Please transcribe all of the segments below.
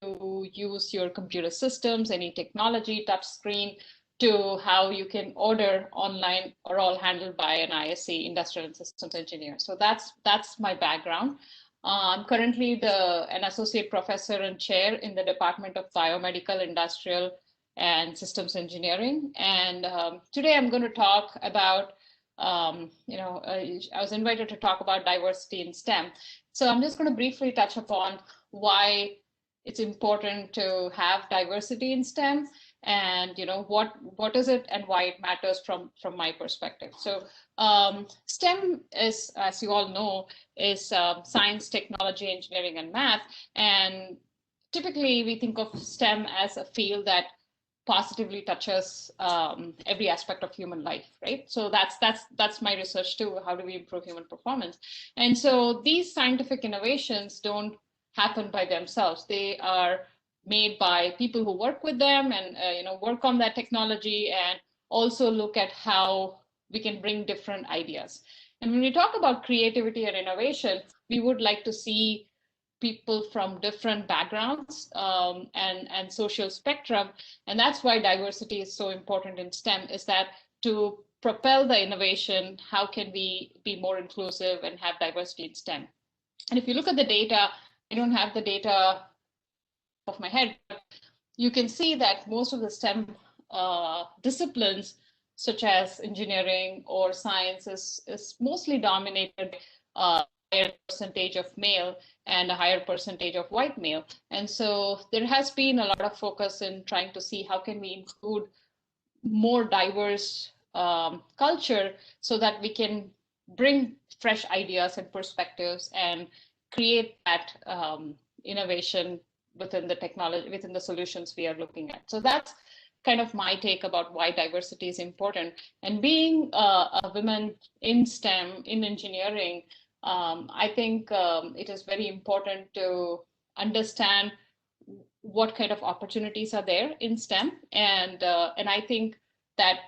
to use your computer systems, any technology, touchscreen, to how you can order online, are all handled by an ISE, industrial and systems engineer. So that's my background. I'm currently an associate professor and chair in the Department of Biomedical, Industrial, and Systems Engineering. And today I'm going to talk about, I was invited to talk about diversity in STEM. So I'm just going to briefly touch upon why it's important to have diversity in STEM, and what is it and why it matters from my perspective. So STEM is, as you all know, is science, technology, engineering, and math. And typically we think of STEM as a field that positively touches every aspect of human life, right? So that's my research too. How do we improve human performance? And so these scientific innovations don't happen by themselves. They are made by people who work with them and work on that technology, and also look at how we can bring different ideas. And when we talk about creativity and innovation, we would like to see people from different backgrounds and social spectrum. And that's why diversity is so important in STEM, is that to propel the innovation, how can we be more inclusive and have diversity in STEM? And if you look at the data, I don't have the data off my head, but you can see that most of the STEM disciplines, such as engineering or science, is mostly dominated by a higher percentage of male and a higher percentage of white male. And so there has been a lot of focus in trying to see how can we include more diverse culture so that we can bring fresh ideas and perspectives and create that innovation within the technology, within the solutions we are looking at. So that's kind of my take about why diversity is important. And being a woman in STEM, in engineering, I think it is very important to understand what kind of opportunities are there in STEM. And I think that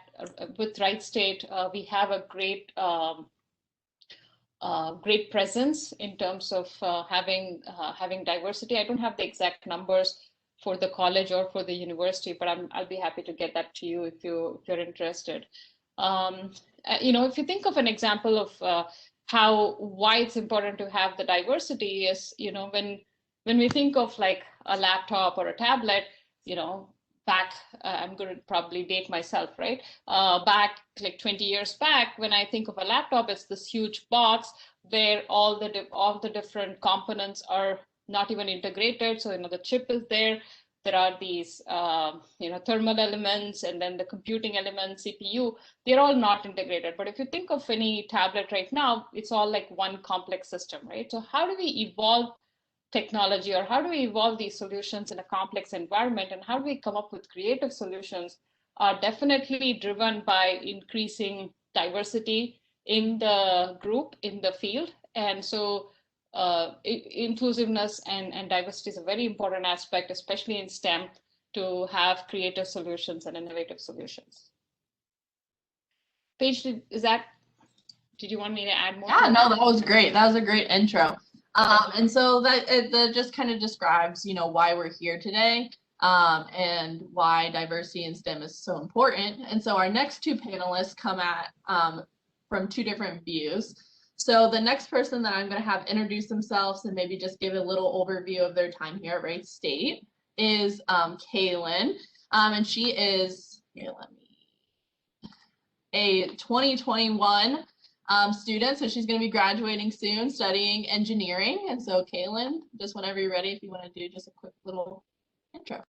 with Wright State, we have a great presence in terms of having diversity. I don't have the exact numbers for the college or for the university, but I'll be happy to get that to you if you're interested. If you think of an example of why it's important to have the diversity is, when we think of like a laptop or a tablet, back, I'm going to probably date myself, right? Back like 20 years back, when I think of a laptop, it's this huge box where all the different components are not even integrated. So, the chip is there. There are these, thermal elements, and then the computing elements, CPU, they're all not integrated. But if you think of any tablet right now, it's all like one complex system, right? So how do we evolve technology, or how do we evolve these solutions in a complex environment, and how do we come up with creative solutions, are definitely driven by increasing diversity in the group, in the field. And so inclusiveness and diversity is a very important aspect, especially in STEM, to have creative solutions and innovative solutions. Paige, did you want me to add more? Yeah, no, that was great. That was a great intro. And so that just kind of describes, why we're here today, and why diversity in STEM is so important. And so our next two panelists come at from two different views. So the next person that I'm going to have introduce themselves and maybe just give a little overview of their time here at Wright State is Kaylin. And she is, a 2021 student, so she's going to be graduating soon, studying engineering. And so Kaylin, just whenever you're ready, if you want to do just a quick little intro.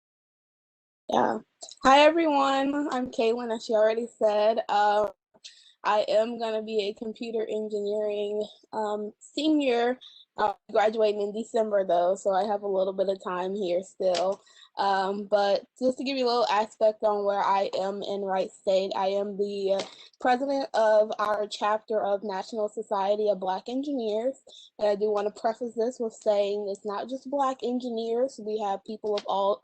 Yeah. Hi, everyone. I'm Kaylin, as she already said. I am going to be a computer engineering senior. Graduating in December, though, so I have a little bit of time here still. But just to give you a little aspect on where I am in Wright State, I am the president of our chapter of National Society of Black Engineers. And I do want to preface this with saying it's not just Black engineers. We have people of all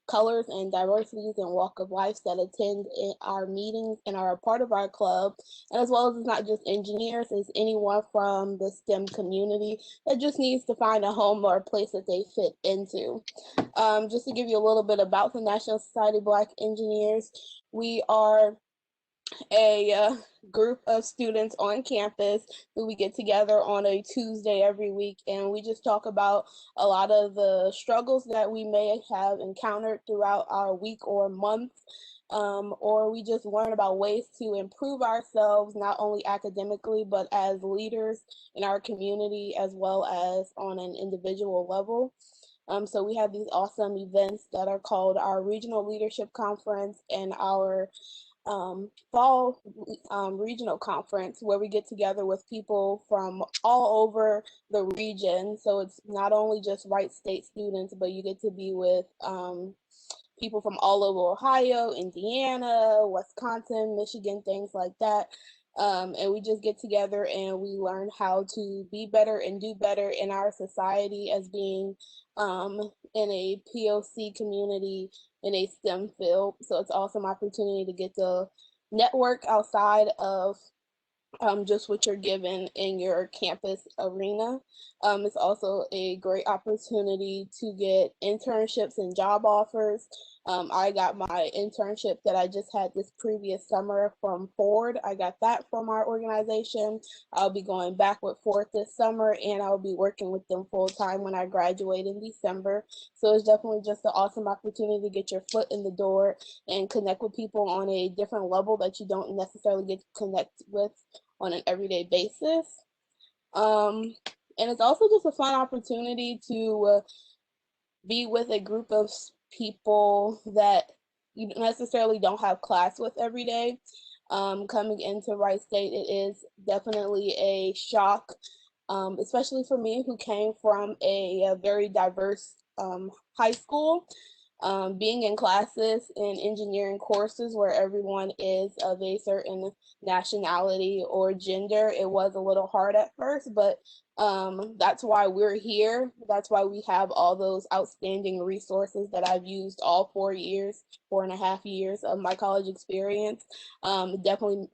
colors and diversities and walk of life that attend our meetings and are a part of our club. And as well as it's not just engineers, it's anyone from the STEM community. that just needs to find a home or a place that they fit into. Just to give you a little bit about the National Society of Black Engineers, we are a group of students on campus who we get together on a Tuesday every week, and we just talk about a lot of the struggles that we may have encountered throughout our week or month, or we just learn about ways to improve ourselves, not only academically, but as leaders in our community, as well as on an individual level. So we have these awesome events that are called our Regional Leadership Conference and our fall regional conference, where we get together with people from all over the region. So it's not only just Wright State students, but you get to be with people from all over Ohio, Indiana, Wisconsin, Michigan, things like that. And we just get together and we learn how to be better and do better in our society as being in a POC community in a STEM field. So it's an awesome opportunity to get to network outside of just what you're given in your campus arena. It's also a great opportunity to get internships and job offers. I got my internship that I just had this previous summer from Ford. I got that from our organization. I'll be going back with Ford this summer, and I'll be working with them full time when I graduate in December. So it's definitely just an awesome opportunity to get your foot in the door and connect with people on a different level that you don't necessarily get to connect with on an everyday basis. And it's also just a fun opportunity to be with a group of people that you necessarily don't have class with every day. Coming into Wright State, it is definitely a shock, especially for me who came from a very diverse high school. Being in classes in engineering courses where everyone is of a certain nationality or gender, it was a little hard at first, but that's why we're here. That's why we have all those outstanding resources that I've used all 4 years, 4.5 years of my college experience. Definitely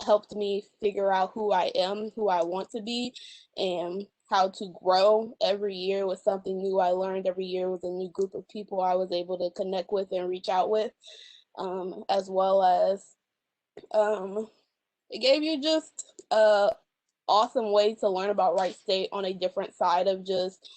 helped me figure out who I am, who I want to be, and how to grow every year with something new I learned every year with a new group of people I was able to connect with and reach out with, as well as it gave you just a awesome way to learn about Wright State on a different side of just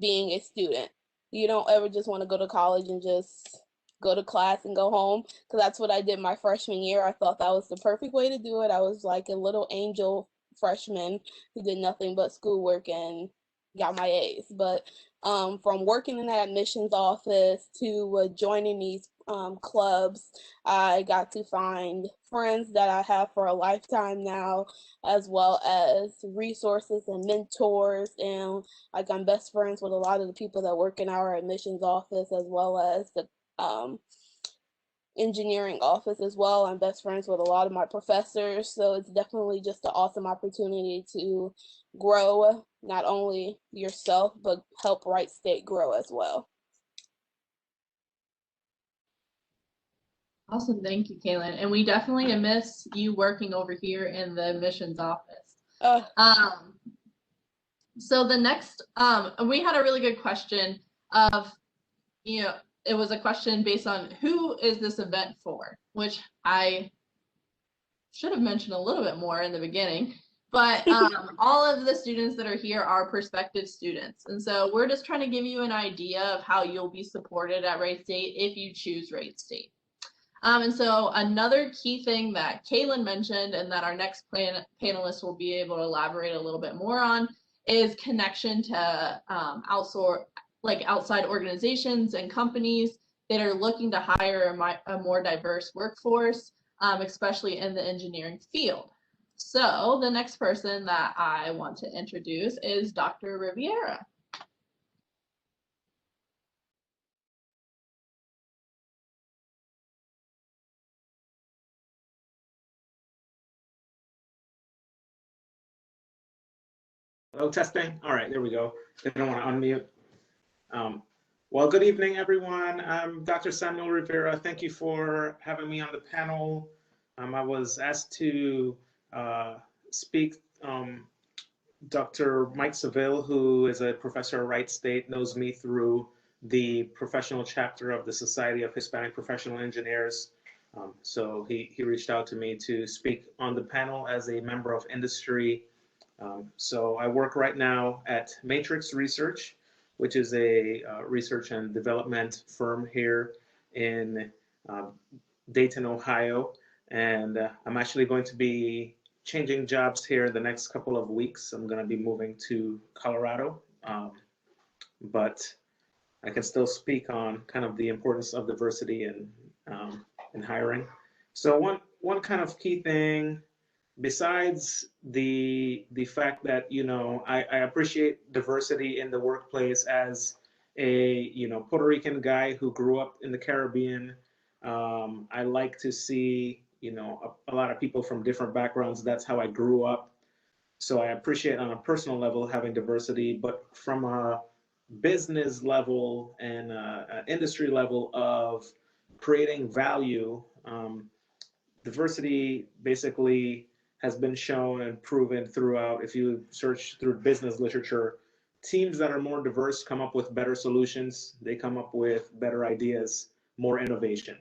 being a student. You don't ever just want to go to college and just go to class and go home, because that's what I did my freshman year. I thought that was the perfect way to do it. I was like a little angel freshman who did nothing but schoolwork and got my A's. But from working in that admissions office to joining these clubs, I got to find friends that I have for a lifetime now, as well as resources and mentors. And like I'm best friends with a lot of the people that work in our admissions office, as well as the engineering office as well. I'm best friends with a lot of my professors. So it's definitely just an awesome opportunity to grow not only yourself, but help Wright State grow as well. Awesome. Thank you, Kaylin. And we definitely miss you working over here in the admissions office. So the next, we had a really good question of, it was a question based on who is this event for, which I should have mentioned a little bit more in the beginning, but all of the students that are here are prospective students. And so we're just trying to give you an idea of how you'll be supported at Wright State if you choose Wright State. And so another key thing that Kaylin mentioned and that our next panelist will be able to elaborate a little bit more on is connection to outside organizations and companies that are looking to hire a more diverse workforce, especially in the engineering field. So the next person that I want to introduce is Dr. Riviera. Hello, testing. All right, there we go. They don't want to unmute. Well, good evening, everyone. I'm Dr. Samuel Rivera. Thank you for having me on the panel. I was asked to speak Dr. Mike Seville, who is a professor at Wright State, knows me through the professional chapter of the Society of Hispanic Professional Engineers. So he reached out to me to speak on the panel as a member of industry. So I work right now at Matrix Research, which is a research and development firm here in Dayton, Ohio. And I'm actually going to be changing jobs here the next couple of weeks. I'm going to be moving to Colorado, but I can still speak on kind of the importance of diversity in hiring. So one kind of key thing, besides the fact that I appreciate diversity in the workplace as a Puerto Rican guy who grew up in the Caribbean. I like to see a lot of people from different backgrounds. That's how I grew up. So I appreciate on a personal level having diversity, but from a business level and industry level of creating value, diversity basically has been shown and proven throughout. If you search through business literature, teams that are more diverse come up with better solutions. They come up with better ideas, more innovation.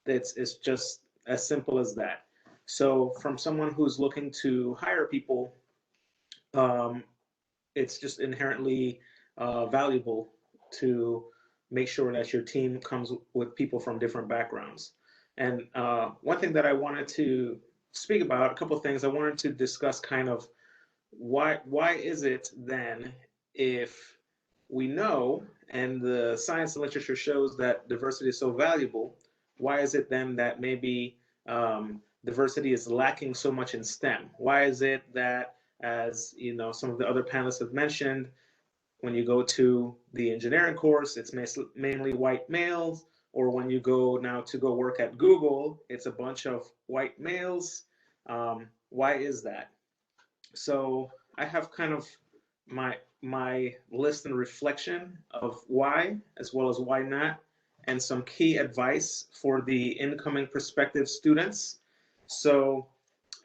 It's just as simple as that. So from someone who's looking to hire people, um, it's just inherently valuable to make sure that your team comes with people from different backgrounds. And one thing that I wanted to speak about, a couple of things I wanted to discuss, kind of why is it then, if we know and the science and literature shows that diversity is so valuable, why is it then that maybe diversity is lacking so much in STEM? Why is it that, as some of the other panelists have mentioned, when you go to the engineering course, it's mainly white males, or when you go now to go work at Google, it's a bunch of white males? Why is that? So I have kind of my list and reflection of why, as well as why not, and some key advice for the incoming prospective students. So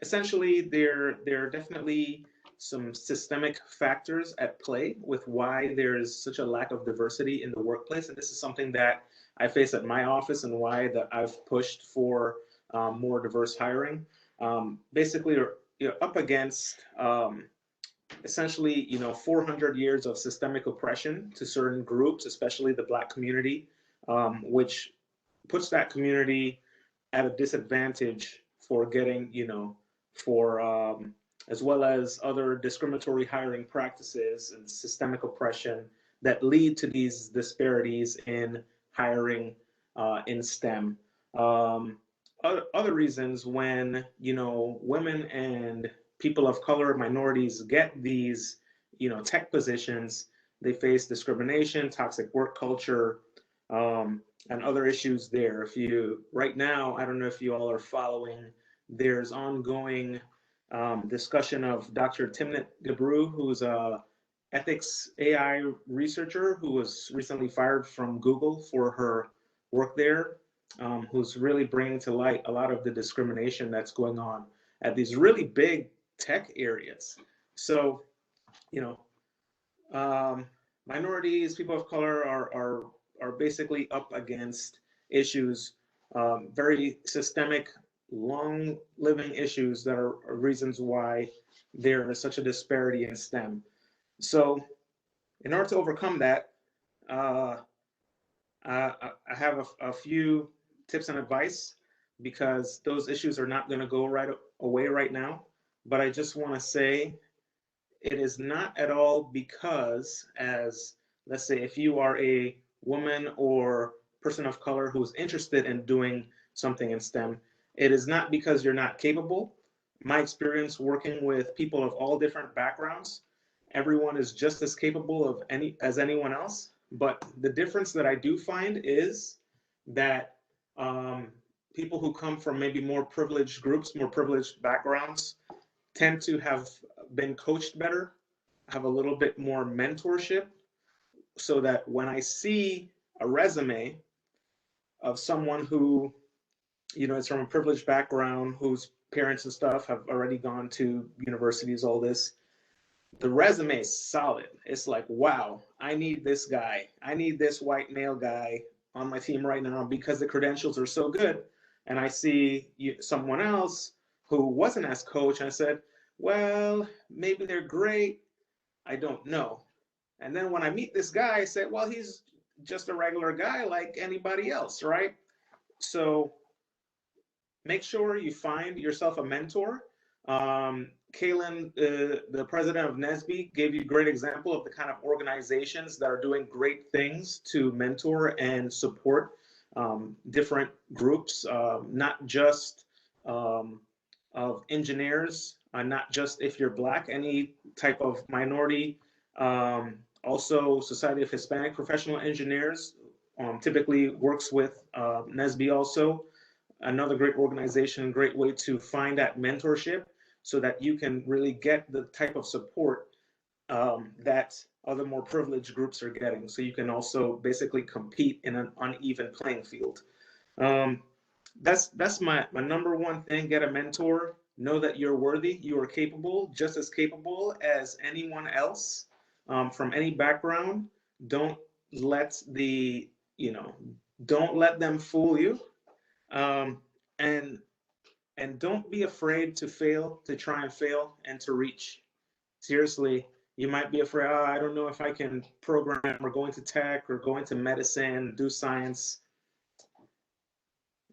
essentially, there are definitely some systemic factors at play with why there is such a lack of diversity in the workplace, and this is something that I face at my office, and why that I've pushed for more diverse hiring. Basically, you're up against essentially 400 years of systemic oppression to certain groups, especially the Black community, which puts that community at a disadvantage for getting for as well as other discriminatory hiring practices and systemic oppression that lead to these disparities in hiring in STEM. Other reasons, when women and people of color, minorities, get these tech positions, they face discrimination, toxic work culture, and other issues there. If you right now, I don't know if you all are following, there's ongoing discussion of Dr. Timnit Gebru, who's a ethics AI researcher who was recently fired from Google for her work there, who's really bringing to light a lot of the discrimination that's going on at these really big tech areas. So, minorities, people of color are basically up against issues, very systemic, long living issues that are reasons why there is such a disparity in STEM. So in order to overcome that, I have a few tips and advice, because those issues are not going to go right away right now. But I just want to say, it is not at all because, as let's say, if you are a woman or person of color who's interested in doing something in STEM, it is not because you're not capable. My experience working with people of all different backgrounds, everyone is just as capable of as anyone else. But the difference that I do find is that people who come from maybe more privileged groups, more privileged backgrounds, tend to have been coached better, have a little bit more mentorship, so that when I see a resume of someone who is from a privileged background, whose parents and stuff have already gone to universities, all this, the resume is solid. It's like, wow, I need this guy. I need this white male guy on my team right now because the credentials are so good. And I see someone else who wasn't as coach, and I said, well, maybe they're great. I don't know. And then when I meet this guy, I said, well, he's just a regular guy like anybody else, right? So make sure you find yourself a mentor. Kaylin, the president of NSBE, gave you a great example of the kind of organizations that are doing great things to mentor and support different groups, not just of engineers, not just if you're Black, any type of minority. Also, Society of Hispanic Professional Engineers typically works with NSBE also. Another great organization, great way to find that mentorship so that you can really get the type of support that other more privileged groups are getting. So you can also basically compete in an uneven playing field. That's my number one thing. Get a mentor. Know that you're worthy. You are capable, just as capable as anyone else from any background. Don't let don't let them fool you. Um, and don't be afraid to fail, to try and fail, and to reach. Seriously, you might be afraid, oh, I don't know if I can program or go into tech or go into medicine, do science.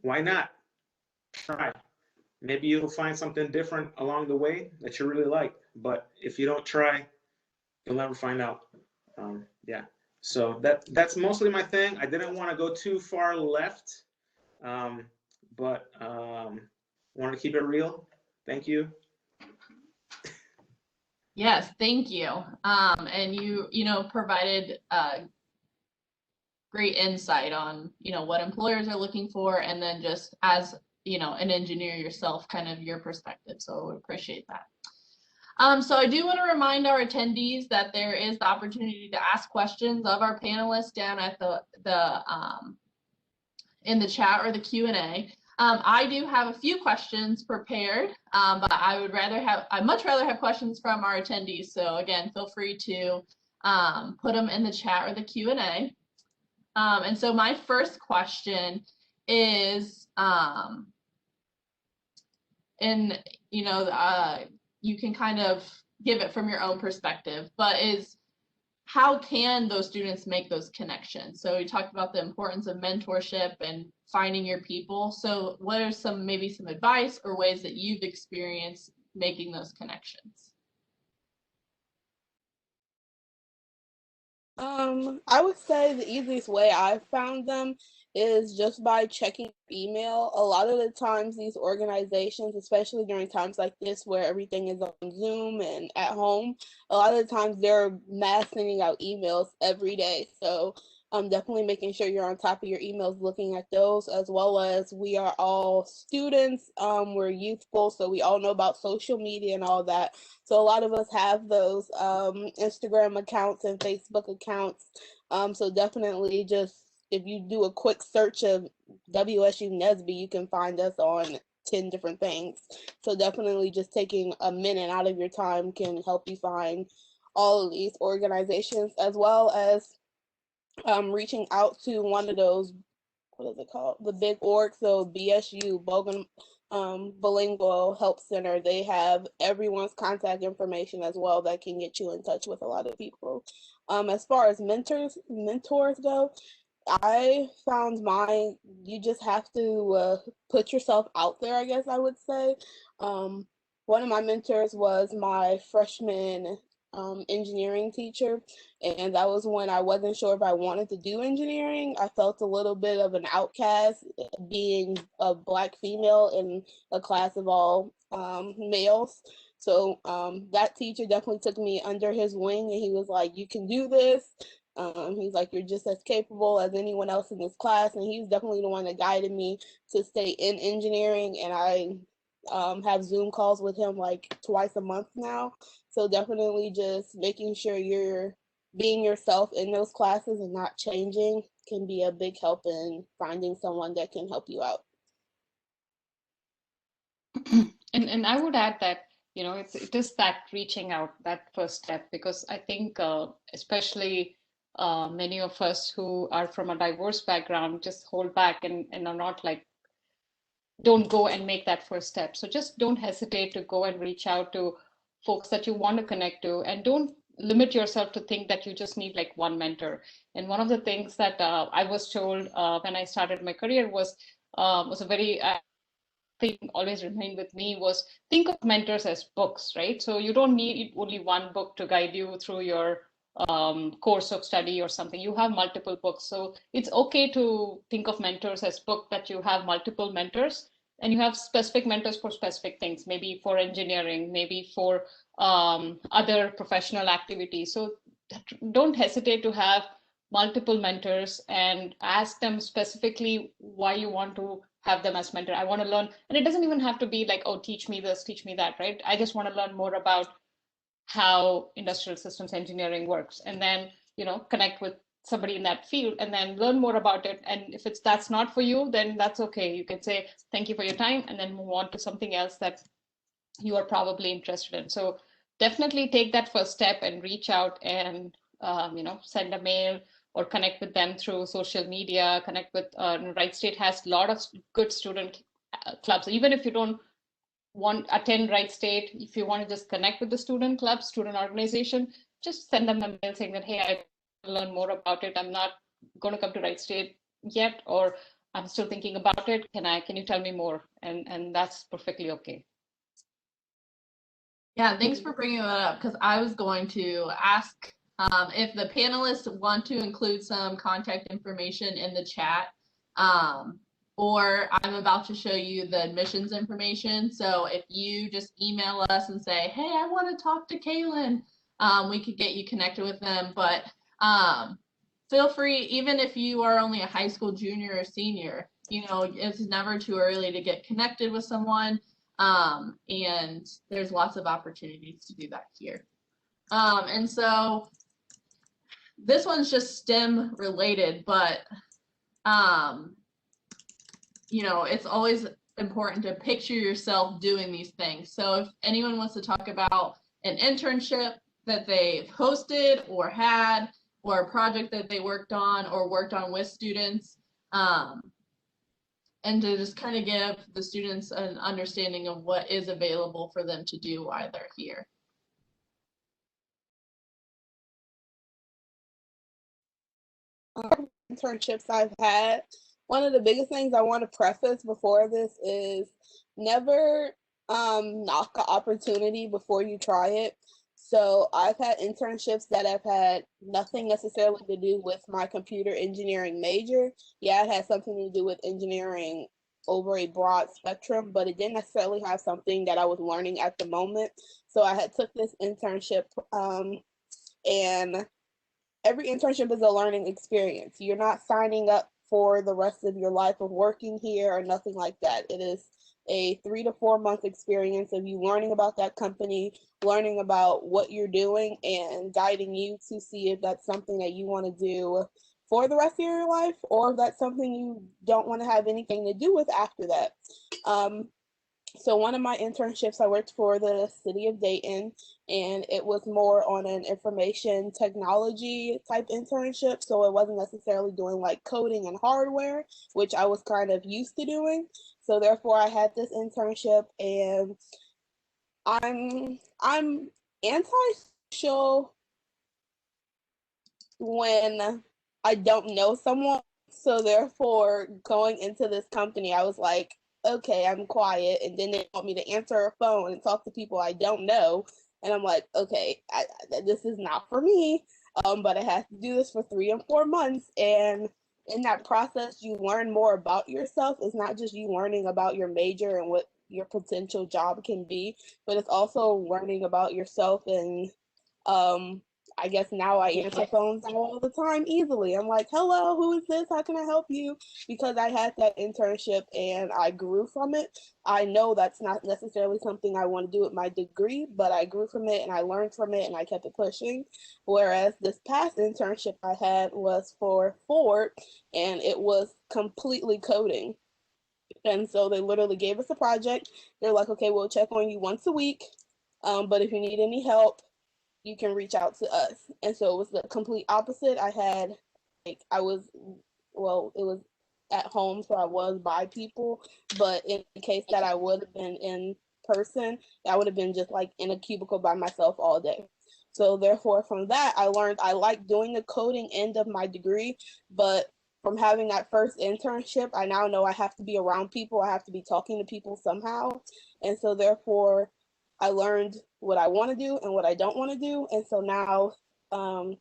Why not? Try. Maybe you'll find something different along the way that you really like. But if you don't try, you'll never find out. Yeah. So that's mostly my thing. I didn't want to go too far left, but wanted to keep it real. Thank you. Yes, thank you. And you know, provided great insight on, you know, what employers are looking for, and then just as, you know, an engineer yourself, kind of your perspective. So we appreciate that. So I do want to remind our attendees that there is the opportunity to ask questions of our panelists down at in the chat or the Q&A. I do have a few questions prepared, but I'd much rather have questions from our attendees. So again, feel free to put them in the chat or the Q&A. And so my first question is, and you know, you can kind of give it from your own perspective, but is how can those students make those connections? So we talked about the importance of mentorship and finding your people. So what are maybe some advice or ways that you've experienced making those connections? I would say the easiest way I've found them is just by checking email. A lot of the times these organizations, especially during times like this where everything is on Zoom and at home, a lot of the times they're mass sending out emails every day. So definitely making sure you're on top of your emails, looking at those, as well as we are all students, we're youthful, so we all know about social media and all that. So a lot of us have those Instagram accounts and Facebook accounts. So definitely just if you do a quick search of WSU NSBE, you can find us on 10 different things. So definitely just taking a minute out of your time can help you find all of these organizations, as well as reaching out to one of those, what is it called? The big org. So BSU, Bilingual Help Center, they have everyone's contact information as well that can get you in touch with a lot of people. As far as mentors go, I found you just have to put yourself out there, I guess I would say. One of my mentors was my freshman engineering teacher, and that was when I wasn't sure if I wanted to do engineering. I felt a little bit of an outcast being a Black female in a class of all males. So that teacher definitely took me under his wing, and he was like, you can do this. He's like, you're just as capable as anyone else in this class. And he's definitely the one that guided me to stay in engineering. And I have Zoom calls with him like twice a month now. So definitely just making sure you're being yourself in those classes and not changing can be a big help in finding someone that can help you out. And I would add that, it is that reaching out, that first step, because I think especially many of us who are from a diverse background just hold back and are not like, don't go and make that first step. So just don't hesitate to go and reach out to folks that you want to connect to, and don't limit yourself to think that you just need like one mentor. And one of the things that I was told when I started my career was a very thing always remained with me, was think of mentors as books, right? So you don't need only one book to guide you through your course of study or something. You have multiple books. So it's okay to think of mentors as book, that you have multiple mentors and you have specific mentors for specific things, maybe for engineering, maybe for other professional activities. So don't hesitate to have multiple mentors and ask them specifically why you want to have them as mentor. I want to learn, and it doesn't even have to be like, oh, teach me this, teach me that, right? I just want to learn more about how industrial systems engineering works, and then connect with somebody in that field and then learn more about it. And if that's not for you, then that's okay. You can say thank you for your time and then move on to something else that you are probably interested in. So definitely take that first step and reach out and send a mail or connect with them through social media. Connect with Wright State has a lot of good student clubs. Even if you don't attend Wright State, if you want to just connect with the student club, student organization, just send them a mail saying that, hey, I want to learn more about it. I'm not going to come to Wright State yet, or I'm still thinking about it. Can you tell me more? And that's perfectly okay. Yeah, thanks for bringing that up, because I was going to ask if the panelists want to include some contact information in the chat, or I'm about to show you the admissions information. So if you just email us and say, hey, I want to talk to Kaylin, we could get you connected with them. But feel free, even if you are only a high school junior or senior, it's never too early to get connected with someone. And there's lots of opportunities to do that here. And so this one's just STEM related, but it's always important to picture yourself doing these things. So if anyone wants to talk about an internship that they've hosted or had, or a project that they worked on with students, and to just kind of give the students an understanding of what is available for them to do while they're here. Internships I've had, one of the biggest things I want to preface before this is never knock an opportunity before you try it. So I've had internships that have had nothing necessarily to do with my computer engineering major. Yeah, it had something to do with engineering over a broad spectrum, but it didn't necessarily have something that I was learning at the moment. So I had took this internship, and every internship is a learning experience. You're not signing up for the rest of your life of working here or nothing like that. It is a 3 to 4 month experience of you learning about that company, learning about what you're doing, and guiding you to see if that's something that you want to do for the rest of your life, or if that's something you don't want to have anything to do with after that. So one of my internships, I worked for the city of Dayton, and it was more on an information technology type internship. So it wasn't necessarily doing like coding and hardware, which I was kind of used to doing. So therefore I had this internship, and I'm antisocial when I don't know someone. So therefore going into this company, I was like, okay, I'm quiet, and then they want me to answer a phone and talk to people I don't know, and I'm like, okay, this is not for me. But I have to do this for 3 and 4 months, and in that process, you learn more about yourself. It's not just you learning about your major and what your potential job can be, but it's also learning about yourself. And I guess now I answer phones all the time easily. I'm like, hello, who is this? How can I help you? Because I had that internship and I grew from it. I know that's not necessarily something I want to do with my degree, but I grew from it and I learned from it and I kept it pushing. Whereas this past internship I had was for Ford, and it was completely coding. And so they literally gave us a project. They're like, okay, we'll check on you once a week. But if you need any help, you can reach out to us. And so it was the complete opposite. I had, like, it was at home, so I was by people. But in the case that I would have been in person, I would have been just like in a cubicle by myself all day. So therefore, from that, I learned I like doing the coding end of my degree, but from having that first internship, I now know I have to be around people. I have to be talking to people somehow. And so therefore, I learned what I want to do and what I don't want to do. And so now, um,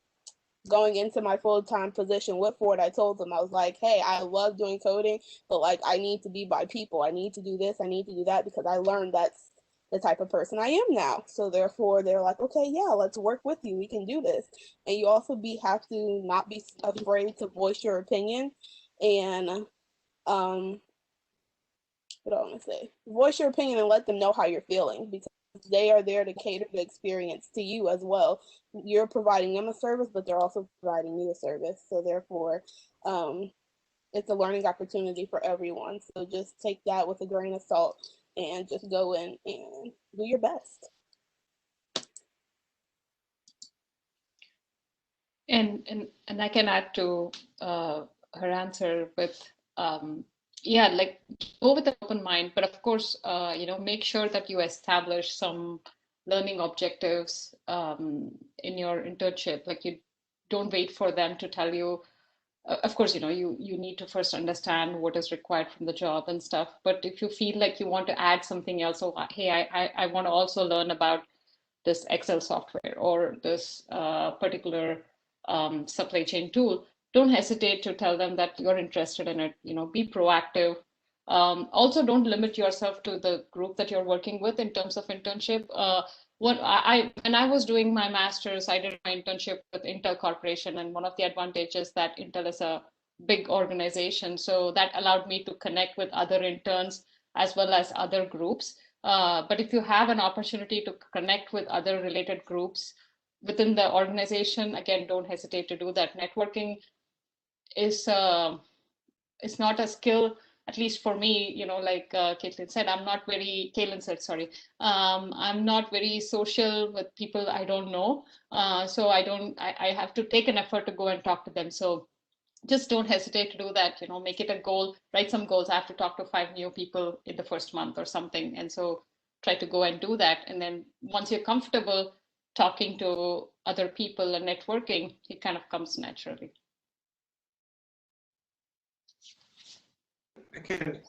going into my full-time position with Ford, I told them, I was like, hey, I love doing coding, but like I need to be by people. I need to do this, I need to do that, because I learned that's the type of person I am now. So therefore they're like, okay, yeah, let's work with you. We can do this. And you also have to not be afraid to voice your opinion and what do I want to say? Voice your opinion and let them know how you're feeling, because they are there to cater the experience to you as well. You're providing them a service, but they're also providing you a service. So therefore, it's a learning opportunity for everyone. So just take that with a grain of salt and just go in and do your best. And I can add to her answer with yeah, like go with an open mind, but of course, make sure that you establish some learning objectives in your internship. Like you don't wait for them to tell you. Of course, you need to first understand what is required from the job and stuff. But if you feel like you want to add something else, so hey, I want to also learn about this Excel software or this particular supply chain tool, don't hesitate to tell them that you're interested in it. Be proactive. Also, don't limit yourself to the group that you're working with in terms of internship. When I was doing my master's, I did my internship with Intel Corporation, and one of the advantages that Intel is a big organization, so that allowed me to connect with other interns as well as other groups. But if you have an opportunity to connect with other related groups within the organization, again, don't hesitate to do that. Networking is not a skill, at least for me. Like Kaylin said, sorry, I'm not very social with people I don't know. So I have to take an effort to go and talk to them. So just don't hesitate to do that. Make it a goal, write some goals. I have to talk to 5 new people in the first month or something. And so try to go and do that. And then once you're comfortable talking to other people and networking, it kind of comes naturally. I can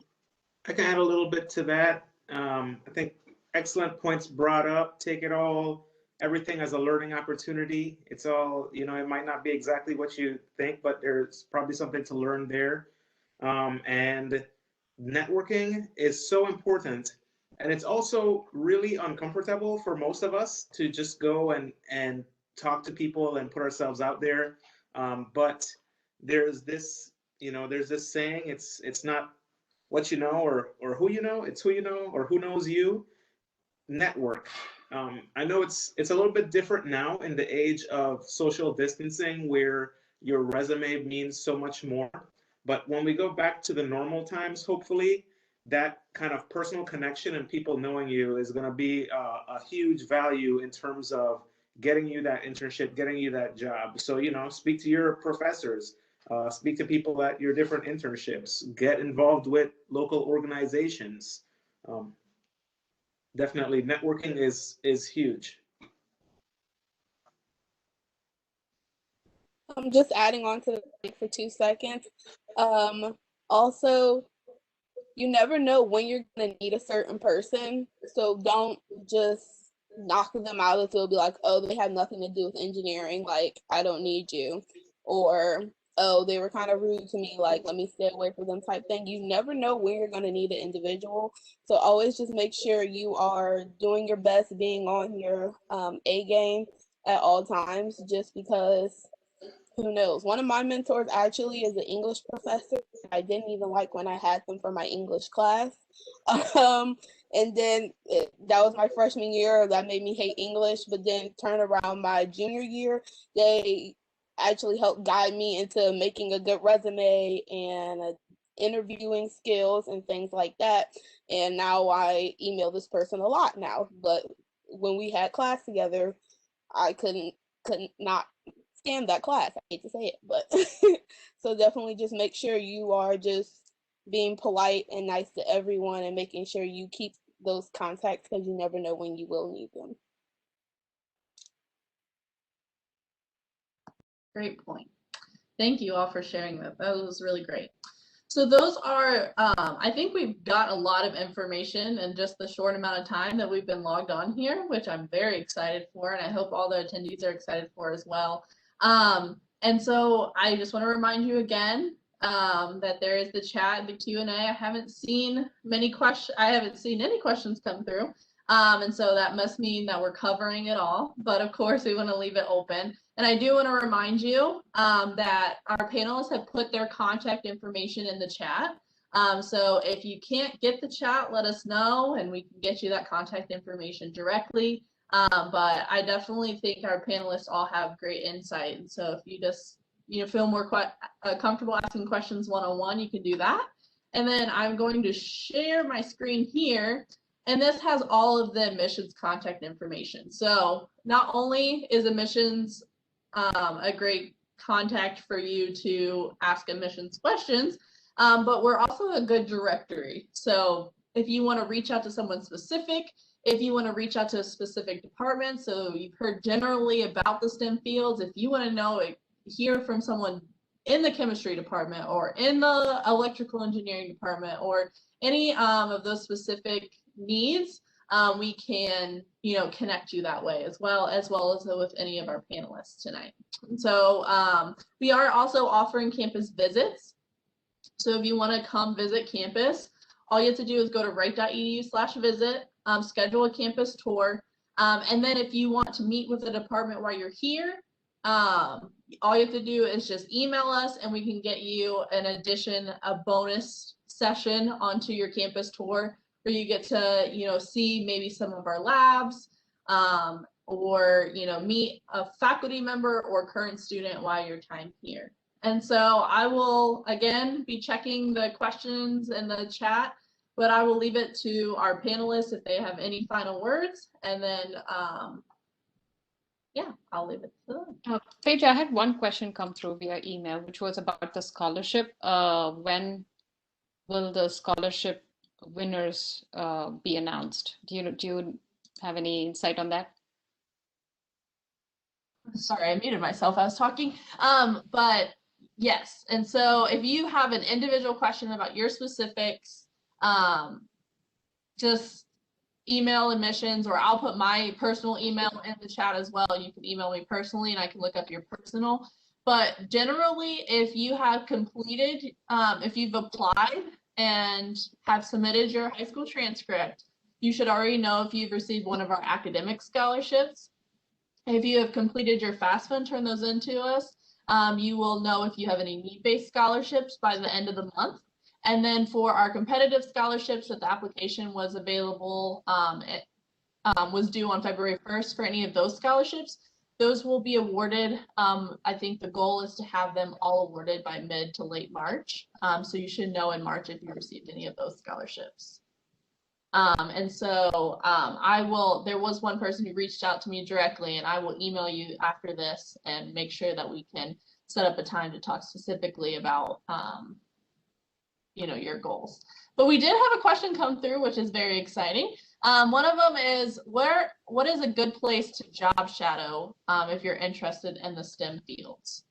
add a little bit to that. I think excellent points brought up. Take it all, everything as a learning opportunity. It's all, it might not be exactly what you think, but there's probably something to learn there. And networking is so important. And it's also really uncomfortable for most of us to just go and talk to people and put ourselves out there. But there's this, there's this saying, it's not what you know or who you know, it's who you know or who knows you. Network. I know it's a little bit different now in the age of social distancing where your resume means so much more. But when we go back to the normal times, hopefully that kind of personal connection and people knowing you is going to be a huge value in terms of getting you that internship, getting you that job. So, speak to your professors, speak to people at your different internships, get involved with local organizations. Definitely, networking is huge. Just adding on to the for 2 seconds. Also, you never know when you're gonna need a certain person, so don't just knock them out if it'll be like, oh, they have nothing to do with engineering, like I don't need you, or oh, they were kind of rude to me, like let me stay away from them type thing. You never know when you're gonna need an individual, so always just make sure you are doing your best, being on your A game at all times, just because who knows? One of my mentors actually is an English professor. I didn't even like when I had them for my English class. And then that was my freshman year. That made me hate English. But then turn around my junior year, they actually helped guide me into making a good resume and interviewing skills and things like that. And now I email this person a lot now. But when we had class together, I couldn't not stand that class. I hate to say it, but so definitely just make sure you are just being polite and nice to everyone and making sure you keep those contacts because you never know when you will need them. Great point. Thank you all for sharing that. That was really great. So those are, I think we've got a lot of information in just the short amount of time that we've been logged on here, which I'm very excited for, and I hope all the attendees are excited for as well. And so I just want to remind you again that there is the chat, the Q&A. I haven't seen any questions come through. And so that must mean that we're covering it all, but of course we want to leave it open. And I do want to remind you that our panelists have put their contact information in the chat. So if you can't get the chat, let us know and we can get you that contact information directly. But I definitely think our panelists all have great insight. And so if you just feel more comfortable asking questions one-on-one, you can do that. And then I'm going to share my screen here. And this has all of the admissions contact information. So not only is admissions a great contact for you to ask admissions questions, but we're also a good directory. So if you want to reach out to someone specific, if you want to reach out to a specific department, so you've heard generally about the STEM fields, if you want to hear from someone in the chemistry department or in the electrical engineering department or any of those specific needs, we can connect you that way as well as with any of our panelists tonight. And so we are also offering campus visits. So if you want to come visit campus, all you have to do is go to wright.edu/visit, schedule a campus tour, and then if you want to meet with the department while you're here, all you have to do is just email us and we can get you a bonus session onto your campus tour where you get to see maybe some of our labs, or meet a faculty member or current student while your time here. And so I will again be checking the questions in the chat, but I will leave it to our panelists if they have any final words, and then yeah, I'll leave it to them. Paige, I had one question come through via email, which was about the scholarship. When will the scholarship winners be announced? Do you have any insight on that? Sorry, I muted myself. I was talking. But yes, and so if you have an individual question about your specifics, just email admissions, or I'll put my personal email in the chat as well. You can email me personally and I can look up your personal. But generally, if you have completed, if you've applied and have submitted your high school transcript, you should already know if you've received one of our academic scholarships. If you have completed your FAFSA and turned those into us, you will know if you have any need-based scholarships by the end of the month. And then for our competitive scholarships, that the application was available, was due on February 1st for any of those scholarships, those will be awarded. I think the goal is to have them all awarded by mid to late March. So you should know in March if you received any of those scholarships. And so there was one person who reached out to me directly, and I will email you after this and make sure that we can set up a time to talk specifically about your goals. But we did have a question come through, which is very exciting. One of them is, what is a good place to job shadow if you're interested in the STEM fields?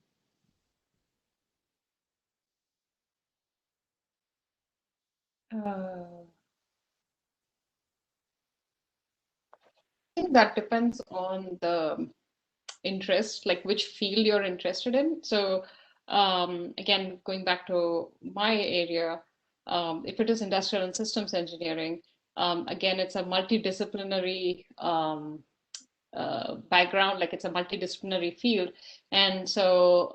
I think that depends on the interest, like which field you're interested in. So again, going back to my area, if it is industrial and systems engineering, again, it's a multidisciplinary background, like it's a multidisciplinary field. And so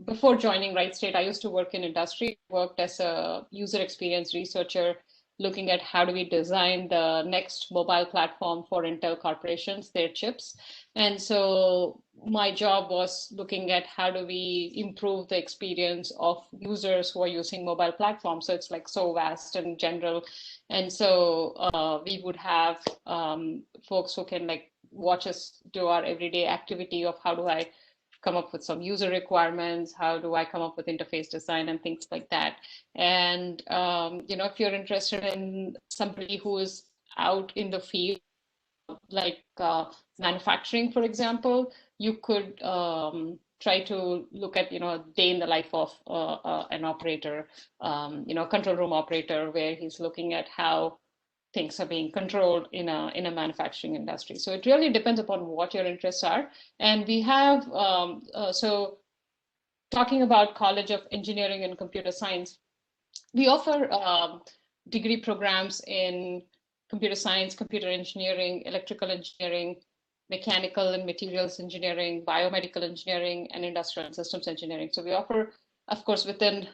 before joining Wright State, I used to work in industry, worked as a user experience researcher, looking at how do we design the next mobile platform for Intel corporations, their chips. And so my job was looking at how do we improve the experience of users who are using mobile platforms. So it's like so vast and general. And so we would have folks who can like watch us do our everyday activity of how do I come up with some user requirements, how do I come up with interface design and things like that. And if you're interested in somebody who is out in the field, like manufacturing, for example, you could try to look at, day in the life of an operator, control room operator, where he's looking at how things are being controlled in a manufacturing industry. So it really depends upon what your interests are. And we have, so talking about College of Engineering and Computer Science, we offer degree programs in computer science, computer engineering, electrical engineering, mechanical and materials engineering, biomedical engineering, and industrial and systems engineering. So we offer, of course, within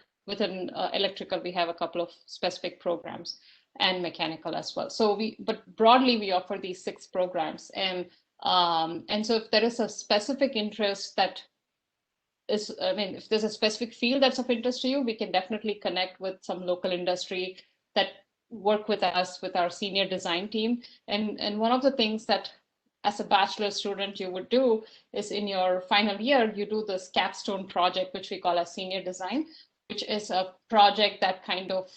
electrical, we have a couple of specific programs, and mechanical as well. So but broadly, we offer these 6 programs. And so if there is a specific interest that if there's a specific field that's of interest to you, we can definitely connect with some local industry that work with us, with our senior design team. And one of the things that as a bachelor student you would do is in your final year, you do this capstone project, which we call a senior design, which is a project that kind of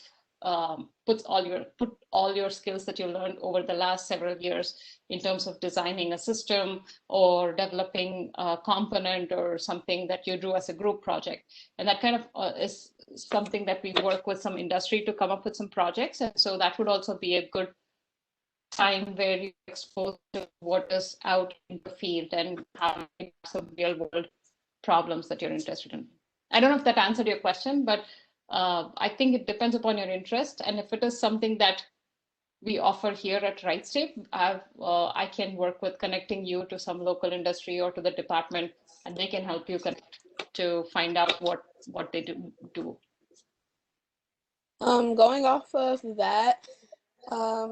put all your skills that you learned over the last several years in terms of designing a system or developing a component or something that you do as a group project. And that kind of is something that we work with some industry to come up with some projects. And so that would also be a good time where you expose to what is out in the field and have some real world problems that you're interested in. I don't know if that answered your question, but I think it depends upon your interest. And if it is something that we offer here at Wright State, I can work with connecting you to some local industry or to the department, and they can help you connect to find out what they do. Going off of that,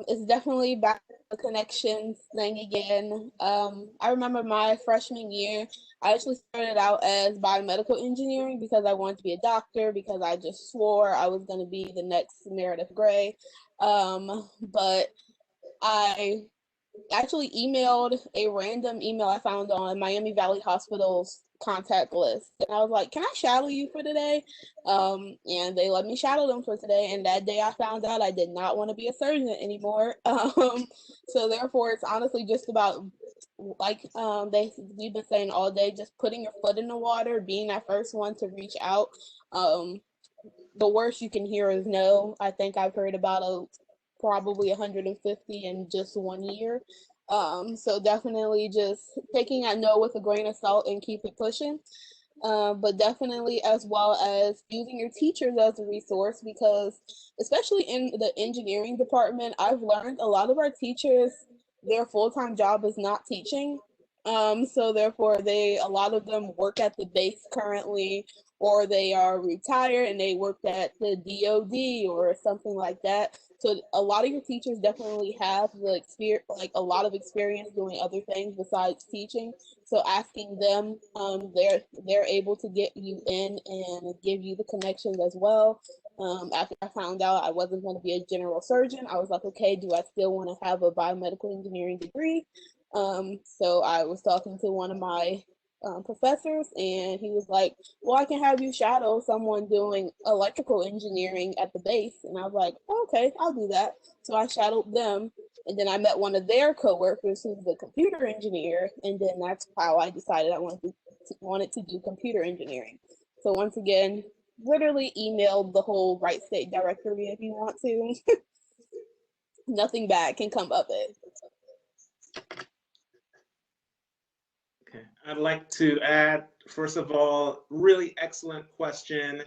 it's definitely back to the connections thing again. I remember my freshman year, I actually started out as biomedical engineering because I wanted to be a doctor, because I just swore I was going to be the next Meredith Grey. But I actually emailed a random email I found on Miami Valley Hospital's contact list. And I was like, can I shadow you for today? And they let me shadow them for today. And that day I found out I did not want to be a surgeon anymore. So therefore, it's honestly just about, like we've been saying all day, just putting your foot in the water, being that first one to reach out. The worst you can hear is no. I think I've heard about probably 150 in just 1 year. So definitely just taking that no with a grain of salt and keep it pushing. But definitely as well as using your teachers as a resource, because especially in the engineering department, I've learned a lot of our teachers, their full-time job is not teaching. So therefore a lot of them work at the base currently, or they are retired and they worked at the DOD or something like that. So a lot of your teachers definitely have the experience, like a lot of experience doing other things besides teaching. So asking them, they're able to get you in and give you the connections as well. After I found out I wasn't going to be a general surgeon, I was like, okay, do I still want to have a biomedical engineering degree? So I was talking to one of my professors, and he was like, well, I can have you shadow someone doing electrical engineering at the base. And I was like, oh, okay, I'll do that. So I shadowed them. And then I met one of their coworkers who's the computer engineer. And then that's how I decided I wanted to do computer engineering. So once again, literally emailed the whole Wright State directory if you want to. Nothing bad can come of it. Okay, I'd like to add, first of all, really excellent question.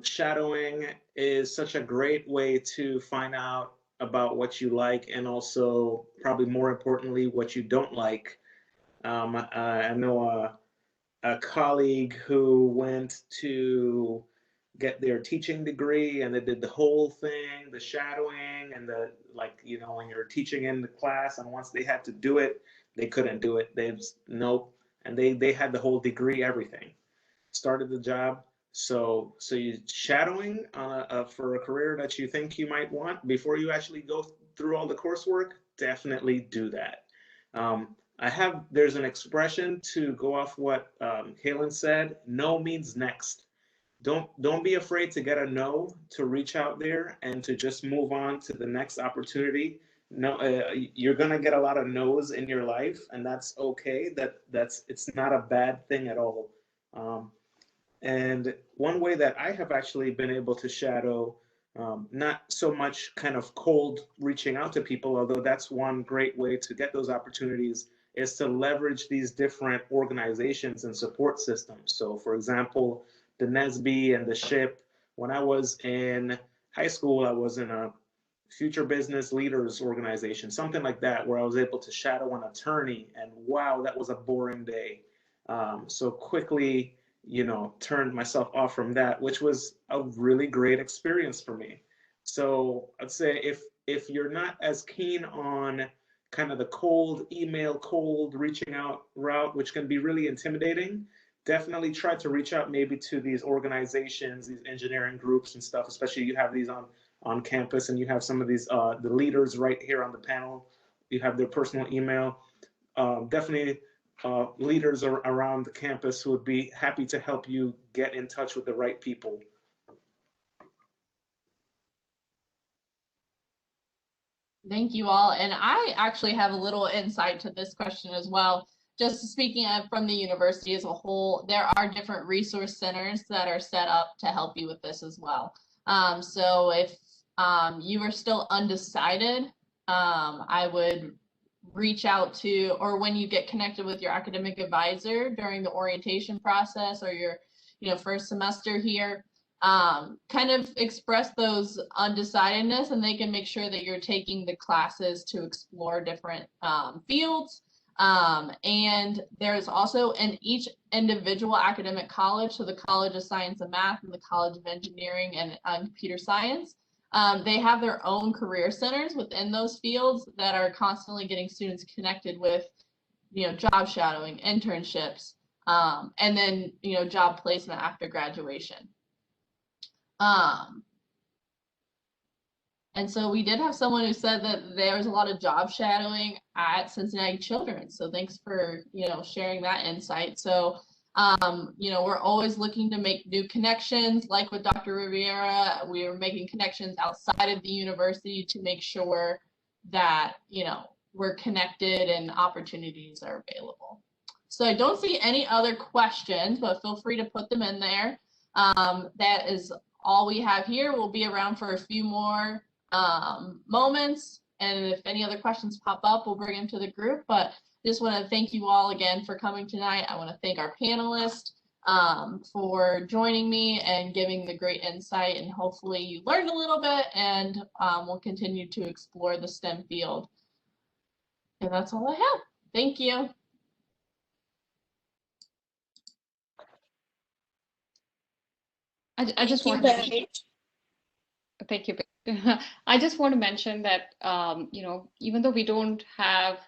Shadowing is such a great way to find out about what you like, and also, probably more importantly, what you don't like. I know a colleague who went to get their teaching degree, and they did the whole thing, the shadowing and the, like, when you're teaching in the class, and once they had to do it, they couldn't do it. They just, nope. And they had the whole degree, everything. Started the job. So you shadowing for a career that you think you might want before you actually go through all the coursework, definitely do that. There's an expression to go off what Kaylin said, no means next. Don't be afraid to get a no, to reach out there and to just move on to the next opportunity. No, you're gonna get a lot of no's in your life, and that's okay. It's not a bad thing at all. And one way that I have actually been able to shadow, not so much kind of cold reaching out to people, although that's one great way to get those opportunities, is to leverage these different organizations and support systems. So, for example, the NESB and the SHIP. When I was in high school, I was in a future business leaders organization, something like that, where I was able to shadow an attorney, and wow, that was a boring day. So quickly, turned myself off from that, which was a really great experience for me. So I'd say if you're not as keen on kind of the cold email, cold reaching out route, which can be really intimidating, definitely try to reach out maybe to these organizations, these engineering groups and stuff, especially you have these on campus, and you have some of these, the leaders right here on the panel, you have their personal email. Definitely leaders around the campus who would be happy to help you get in touch with the right people. Thank you all. And I actually have a little insight to this question as well. Just speaking from the university as a whole, there are different resource centers that are set up to help you with this as well. So if you are still undecided, I would reach out to, or when you get connected with your academic advisor during the orientation process or your first semester here, kind of express those undecidedness, and they can make sure that you're taking the classes to explore different fields. And there's also in each individual academic college, so the College of Science and Math and the College of Engineering and Computer Science, they have their own career centers within those fields that are constantly getting students connected with, job shadowing, internships, and then, job placement after graduation. And so we did have someone who said that there was a lot of job shadowing at Cincinnati Children's. So thanks for, sharing that insight. So, we're always looking to make new connections. Like with Dr. Riviera, we are making connections outside of the university to make sure that, we're connected and opportunities are available. So I don't see any other questions, but feel free to put them in there. That is all we have here. We'll be around for a few more moments, and if any other questions pop up, we'll bring them to the group. But just want to thank you all again for coming tonight. I want to thank our panelists for joining me and giving the great insight, and hopefully you learned a little bit, and we'll continue to explore the STEM field. And that's all I have. Thank you. I just want to thank you. I just want to mention that even though we don't have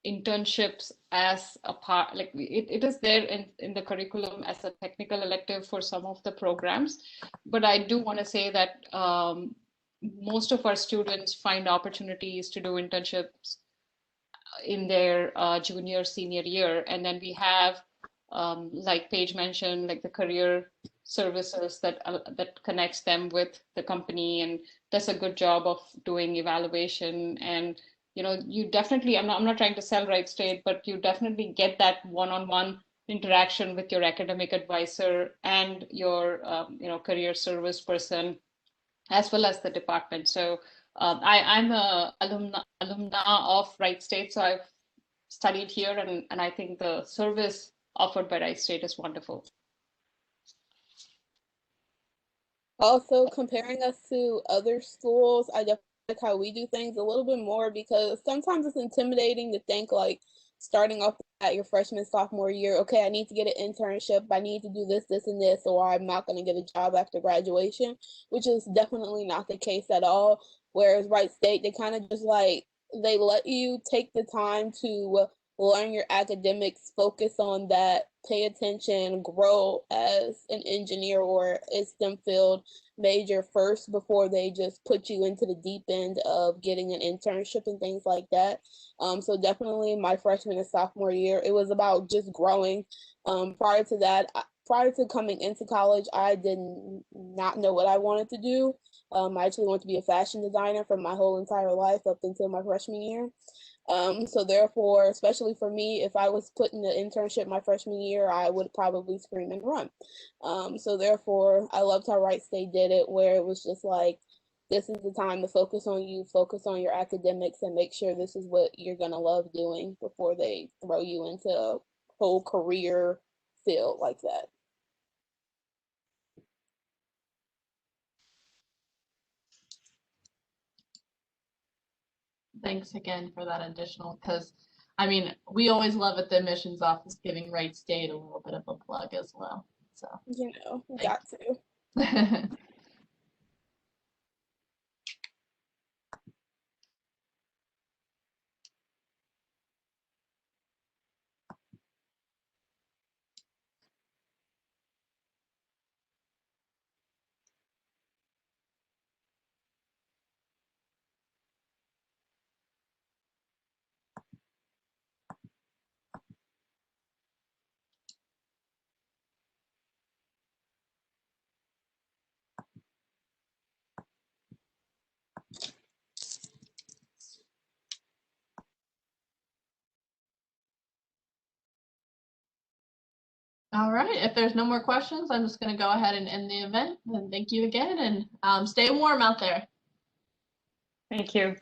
internships as a part, like it is there in the curriculum as a technical elective for some of the programs, but I do want to say that most of our students find opportunities to do internships in their junior, senior year, and then we have, like Paige mentioned, like the career services that connects them with the company and does a good job of doing evaluation. And you definitely, I'm not trying to sell Wright State, but you definitely get that one-on-one interaction with your academic advisor and your career service person, as well as the department. So I'm a alumna of Wright State, so I've studied here, and I think the service offered by Wright State is wonderful. Also, comparing us to other schools, I definitely like how we do things a little bit more, because sometimes it's intimidating to think like starting off at your freshman, sophomore year, okay, I need to get an internship, I need to do this, this, and this, or I'm not going to get a job after graduation, which is definitely not the case at all. Whereas Wright State, they kind of just like they let you take the time to learn your academics, focus on that, pay attention, grow as an engineer or a STEM field major first before they just put you into the deep end of getting an internship and things like that. So definitely my freshman and sophomore year, it was about just growing. Prior to that, prior to coming into college, I did not know what I wanted to do. I actually wanted to be a fashion designer for my whole entire life up until my freshman year. So therefore, especially for me, if I was put in the internship my freshman year, I would probably scream and run. So therefore, I loved how Wright State did it, where it was just like, this is the time to focus on you, focus on your academics, and make sure this is what you're gonna love doing before they throw you into a whole career field like that. Thanks again for that additional, because I mean, we always love at the admissions office giving Wright State a little bit of a plug as well. So, Got to. All right, if there's no more questions, I'm just going to go ahead and end the event. And thank you again, and stay warm out there. Thank you.